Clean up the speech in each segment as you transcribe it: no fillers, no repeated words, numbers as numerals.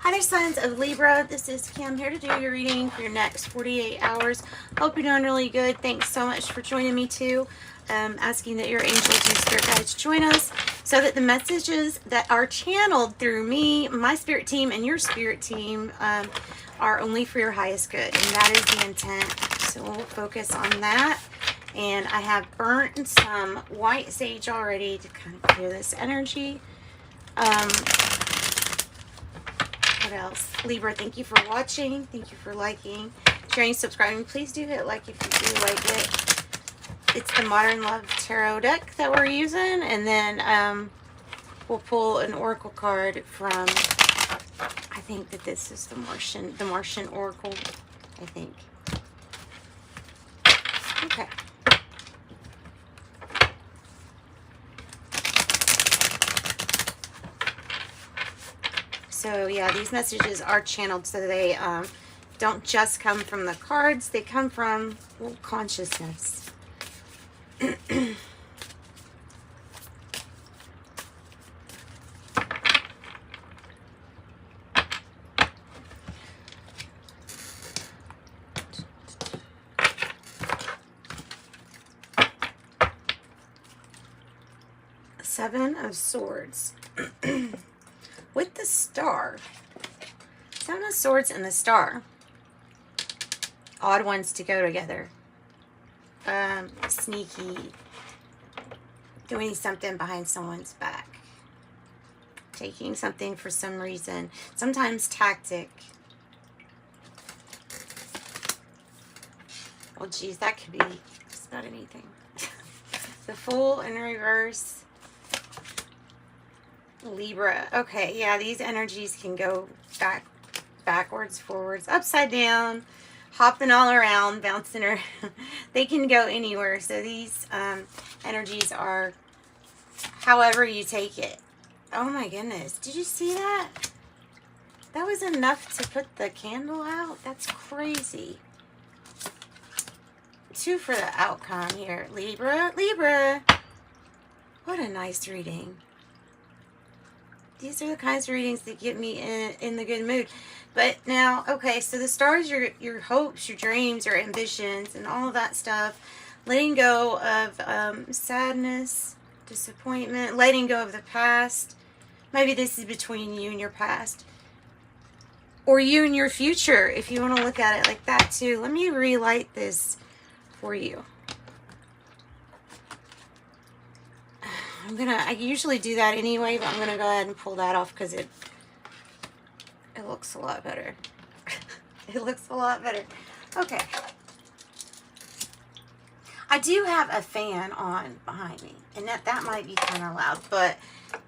Hi there, signs of Libra. This is Kim here to do your reading for your next 48 hours. Hope you're doing really good. Thanks so much for joining me too. Asking that your angels and spirit guides join us so that the messages that are channeled through me, my spirit team, and your spirit team are only for your highest good. And that is the intent. So we'll focus on that. And I have burnt some white sage already to kind of clear this energy. What else? Libra, thank you for watching. Thank you for liking, sharing, subscribing. Please do hit like if you do like it. It's the Modern Love Tarot deck that we're using. And then we'll pull an oracle card from, I think that this is the Martian Oracle, I think. Okay. So yeah, these messages are channeled so they don't just come from the cards, they come from consciousness. Seven of Swords. With the Star. Seven of Swords and the Star. Odd ones to go together. Sneaky. Doing something behind someone's back. Taking something for some reason. Sometimes tactic. Oh geez, that could be just about anything. The Fool in reverse. Libra. Okay, yeah, these energies can go backwards, forwards, upside down, hopping all around, bouncing around. They can go anywhere. So these energies are however you take it. Oh my goodness. Did you see that? That was enough to put the candle out? That's crazy. 2 for the outcome here. Libra. Libra. What a nice reading. These are the kinds of readings that get me in the good mood. But now, okay, so the stars, your hopes, your dreams, your ambitions, and all of that stuff. Letting go of sadness, disappointment, letting go of the past. Maybe this is between you and your past. Or you and your future, if you want to look at it like that too. Let me relight this for you. I usually do that anyway, but I'm going to go ahead and pull that off because it looks a lot better. It looks a lot better. Okay. I do have a fan on behind me, and that might be kind of loud, but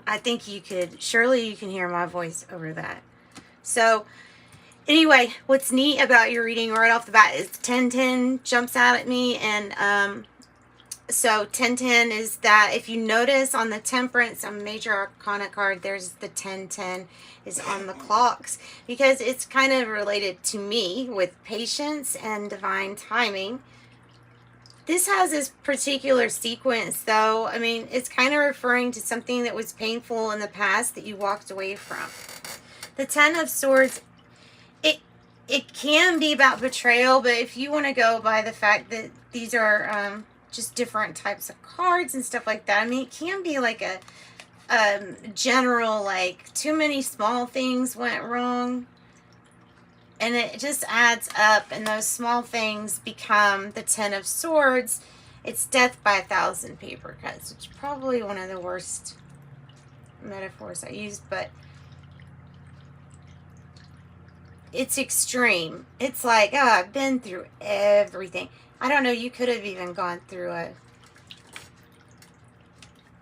I think surely you can hear my voice over that. So, anyway, what's neat about your reading right off the bat is 1010 jumps out at me, and so 1010 is that if you notice on the Temperance, a major arcana card, there's the 1010 is on the clocks because it's kind of related to me with patience and divine timing. This has this particular sequence though. I mean, it's kind of referring to something that was painful in the past that you walked away from. The 10 of Swords, it can be about betrayal, but if you want to go by the fact that these are just different types of cards and stuff like that. I mean, it can be like a general, like, too many small things went wrong. And it just adds up, and those small things become the 10 of Swords. It's death by 1,000 paper cuts, which is probably one of the worst metaphors I used, but it's extreme. It's like, oh, I've been through everything. I don't know, you could have even gone through it.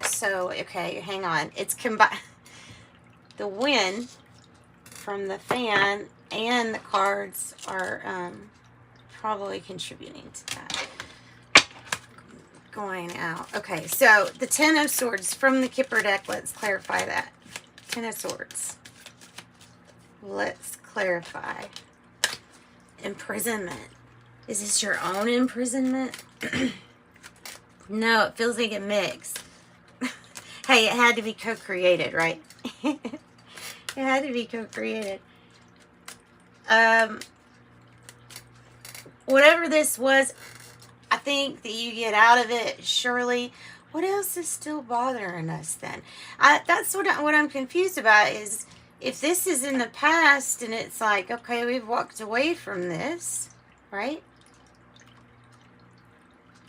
So, okay, hang on. It's combined. The wind from the fan and the cards are probably contributing to that. Going out. Okay, so the 10 of Swords from the Kipper deck. Let's clarify that. 10 of Swords. Let's clarify. Imprisonment. Is this your own imprisonment? No, it feels like a mix. Hey, it had to be co-created, right? It had to be co-created. Whatever this was, I think that you get out of it, surely. What else is still bothering us then? That's what I'm confused about is if this is in the past and it's like, okay, we've walked away from this, right?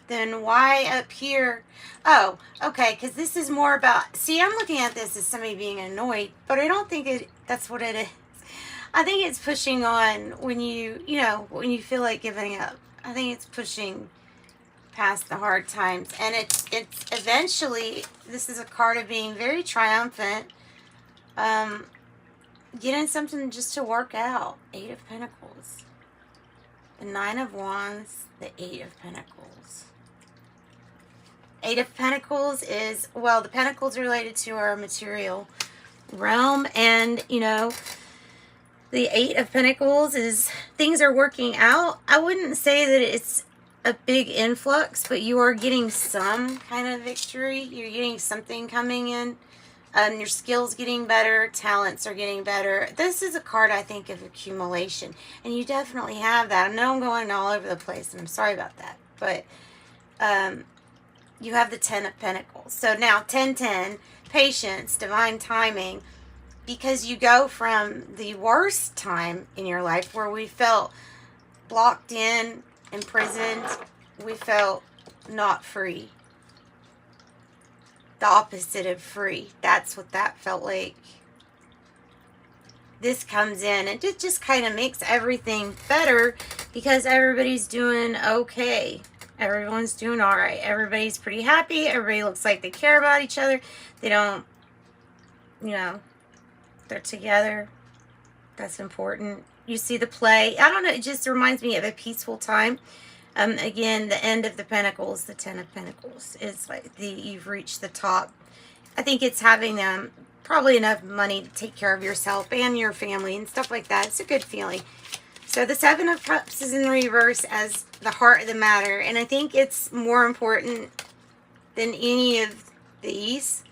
Then why up here? Oh, okay, because this is more about, see, I'm looking at this as somebody being annoyed, but I don't think that's what it is. I think it's pushing on when when you feel like giving up. I think it's pushing past the hard times. And it's eventually, this is a card of being very triumphant. Getting something just to work out. 8 of Pentacles. The 9 of Wands. The 8 of Pentacles. 8 of Pentacles is, well, the Pentacles are related to our material realm. And, the 8 of Pentacles is things are working out. I wouldn't say that it's a big influx, but you are getting some kind of victory. You're getting something coming in. Your skills getting better. Talents are getting better. This is a card, I think, of accumulation. And you definitely have that. I know I'm going all over the place, and I'm sorry about that. But you have the 10 of Pentacles. So now 10-10, patience, divine timing. Because you go from the worst time in your life where we felt blocked in, imprisoned, we felt not free. The opposite of free. That's what that felt like. This comes in and it just kind of makes everything better because everybody's doing okay. Everyone's doing all right. Everybody's pretty happy. Everybody looks like they care about each other. They don't, they're together. That's important. You see the play. I don't know. It just reminds me of a peaceful time. Again, the end of the Pentacles, the 10 of Pentacles. It's like you've reached the top. I think it's having probably enough money to take care of yourself and your family and stuff like that. It's a good feeling. So the 7 of Cups is in reverse as the heart of the matter. And I think it's more important than any of these.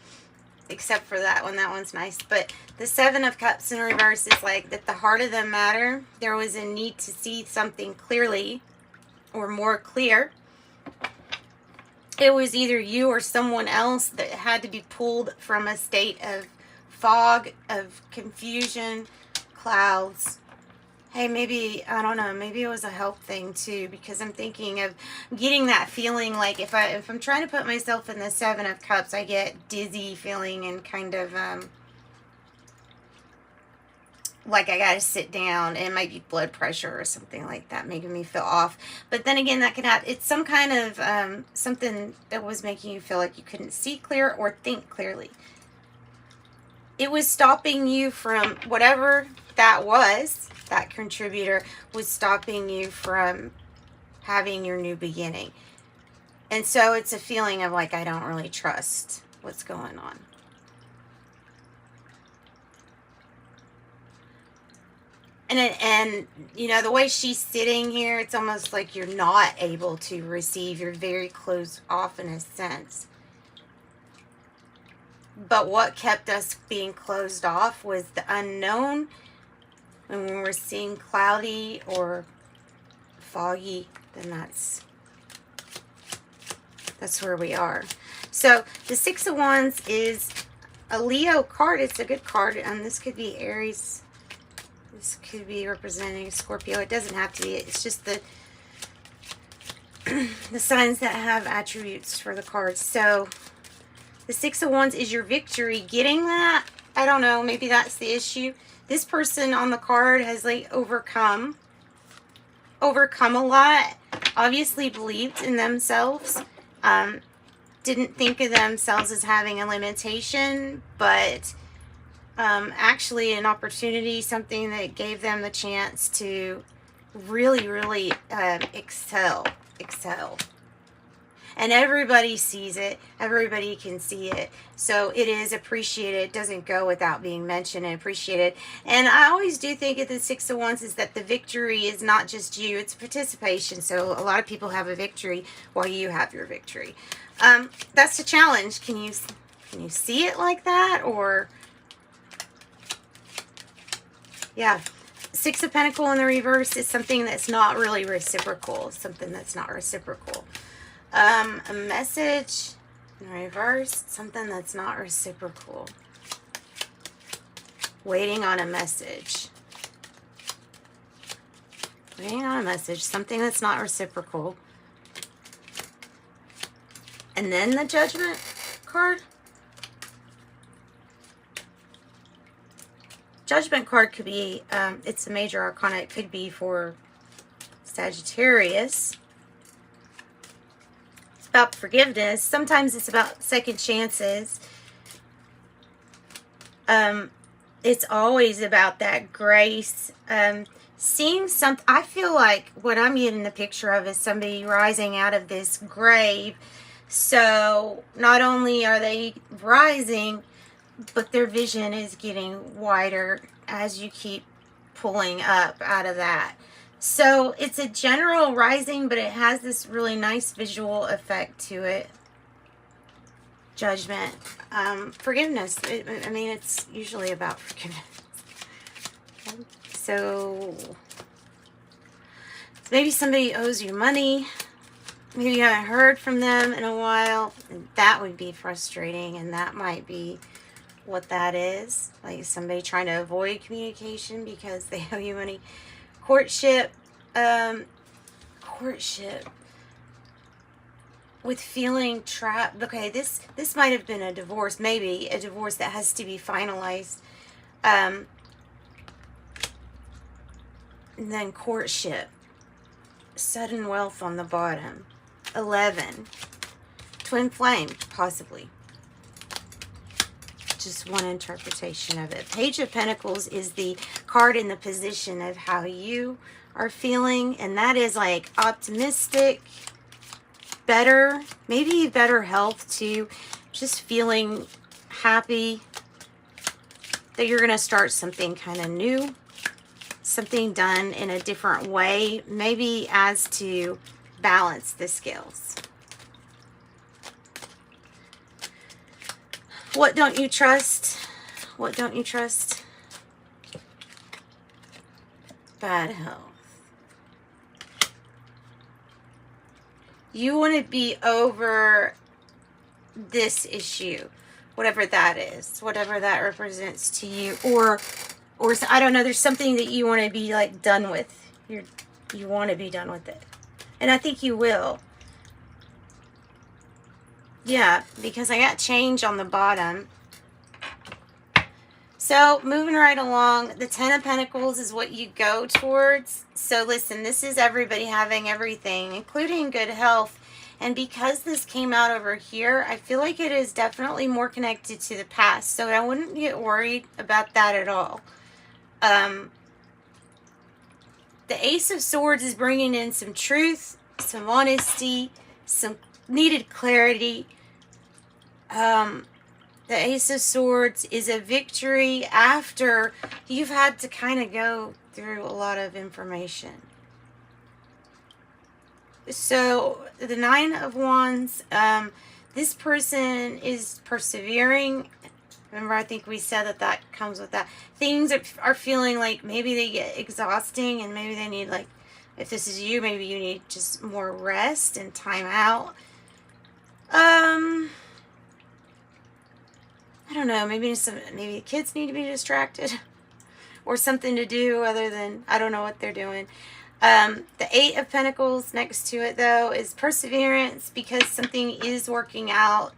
Except for that one. That one's nice. But the 7 of Cups in reverse is like that the heart of the matter. There was a need to see something clearly or more clear. It was either you or someone else that had to be pulled from a state of fog, of confusion, clouds. Hey, maybe, I don't know, maybe it was a health thing too, because I'm thinking of getting that feeling like if I'm trying to put myself in the 7 of Cups, I get dizzy feeling and kind of like I gotta sit down. It might be blood pressure or something like that making me feel off. But then again, that could happen. It's some kind of something that was making you feel like you couldn't see clear or think clearly. It was stopping you from whatever that was. That contributor was stopping you from having your new beginning. And so it's a feeling of like, I don't really trust what's going on. And the way she's sitting here, it's almost like you're not able to receive. You're very closed off in a sense. But what kept us being closed off was the unknown. And when we're seeing cloudy or foggy, then that's where we are. So the 6 of Wands is a Leo card. It's a good card. And this could be Aries. This could be representing Scorpio. It doesn't have to be. It's just the signs that have attributes for the cards. So the 6 of Wands is your victory. Getting that, I don't know, maybe that's the issue. This person on the card has like overcome a lot. Obviously believed in themselves. Didn't think of themselves as having a limitation, but actually an opportunity, something that gave them the chance to really, really excel. And everybody sees it. Everybody can see it. So it is appreciated. It doesn't go without being mentioned and appreciated. And I always do think of the 6 of Wands is that the victory is not just you. It's participation. So a lot of people have a victory while you have your victory. That's the challenge. Can you see it like that? Or, yeah. Six of Pentacles in the reverse is something that's not really reciprocal. Something that's not reciprocal. A message in reverse, something that's not reciprocal. Waiting on a message. Waiting on a message, something that's not reciprocal. And then the Judgment card. Judgment card could be, it's a major arcana. It could be for Sagittarius. It's about forgiveness. Sometimes it's about second chances. It's always about that grace. Seeing something, I feel like what I'm getting the picture of is somebody rising out of this grave. So not only are they rising, but their vision is getting wider as you keep pulling up out of that. So it's a general rising, but it has this really nice visual effect to it. Judgment. Forgiveness. I mean, it's usually about forgiveness. So maybe somebody owes you money. Maybe you haven't heard from them in a while. And that would be frustrating, and that might be what that is. Like somebody trying to avoid communication because they owe you money. Courtship. Courtship. With feeling trapped. Okay, this might have been a divorce. Maybe a divorce that has to be finalized. And then courtship. Sudden wealth on the bottom. 11. Twin flame, possibly. Just one interpretation of it. Page of Pentacles is the card in the position of how you are feeling. And that is like optimistic, better, maybe better health too. Just feeling happy that you're going to start something kind of new. Something done in a different way. Maybe as to balance the scales. What don't you trust? What don't you trust? Bad health. You want to be over this issue, whatever that is, whatever that represents to you, or I don't know. There's something that you want to be like done with. You want to be done with it, and I think you will. Yeah, because I got change on the bottom. So, moving right along, the Ten of Pentacles is what you go towards. So, listen, this is everybody having everything, including good health. And because this came out over here, I feel like it is definitely more connected to the past. So, I wouldn't get worried about that at all. The Ace of Swords is bringing in some truth, some honesty, some needed clarity. The Ace of Swords is a victory after you've had to kind of go through a lot of information. So, the Nine of Wands, this person is persevering. Remember, I think we said that comes with that. Things are feeling like maybe they get exhausting, and maybe they need, like, if this is you, maybe you need just more rest and time out. I don't know, maybe the kids need to be distracted or something to do other than, I don't know what they're doing. The Eight of Pentacles next to it, though, is perseverance because something is working out.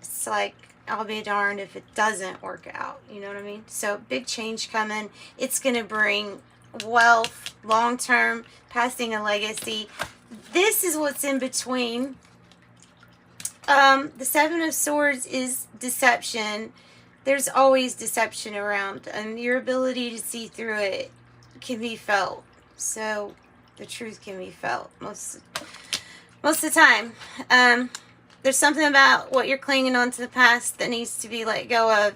It's like, I'll be darned if it doesn't work out. You know what I mean? So, big change coming. It's going to bring wealth, long-term, passing a legacy. This is what's in between. The Seven of Swords is deception. There's always deception around, and your ability to see through it can be felt. So the truth can be felt most of the time. There's something about what you're clinging on to the past that needs to be let go of.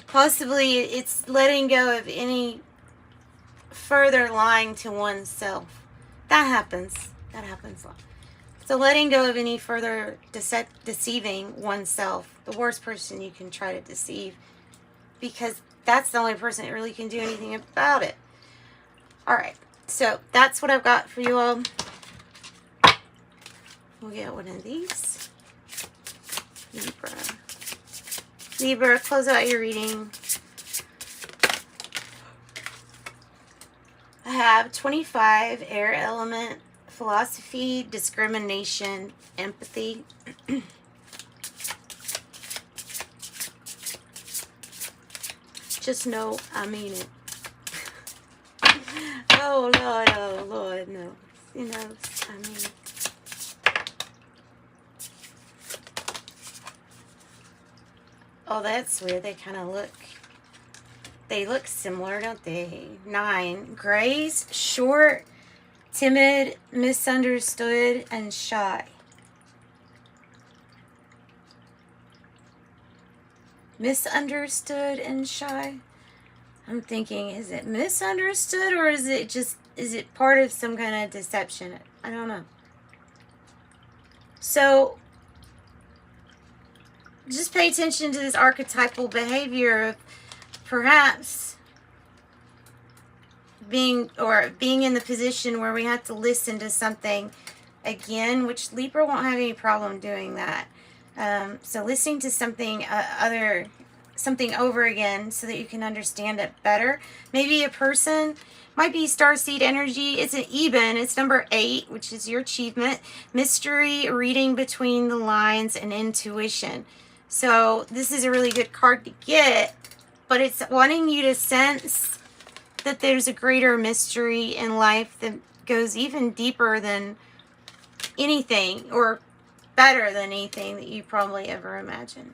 Possibly it's letting go of any further lying to oneself. That happens. That happens a lot. So letting go of any further deceiving oneself, the worst person you can try to deceive, because that's the only person that really can do anything about it. All right, so that's what I've got for you all. We'll get one of these. Libra. Libra, close out your reading. I have 25, air element, philosophy, discrimination, empathy. Just know I mean it. Oh Lord, no. You know, I mean it. Oh, that's weird. They kind of look, they look similar, don't they? 9. Grays, short, timid, misunderstood, and shy. Misunderstood and shy. I'm thinking, is it misunderstood or is it part of some kind of deception? I don't know. So just pay attention to this archetypal behavior of perhaps being in the position where we have to listen to something again, which Libra won't have any problem doing that. So listening to something over again so that you can understand it better. Maybe a person, might be starseed energy. It's an even. It's number 8, which is your achievement. Mystery, reading between the lines, and intuition. So this is a really good card to get, but it's wanting you to sense that there's a greater mystery in life that goes even deeper than anything, or better than anything that you probably ever imagined.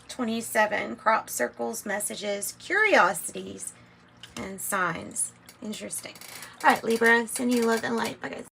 27, crop circles, messages, curiosities, and signs. Interesting. All right, Libra, sending you love and light. Bye, guys.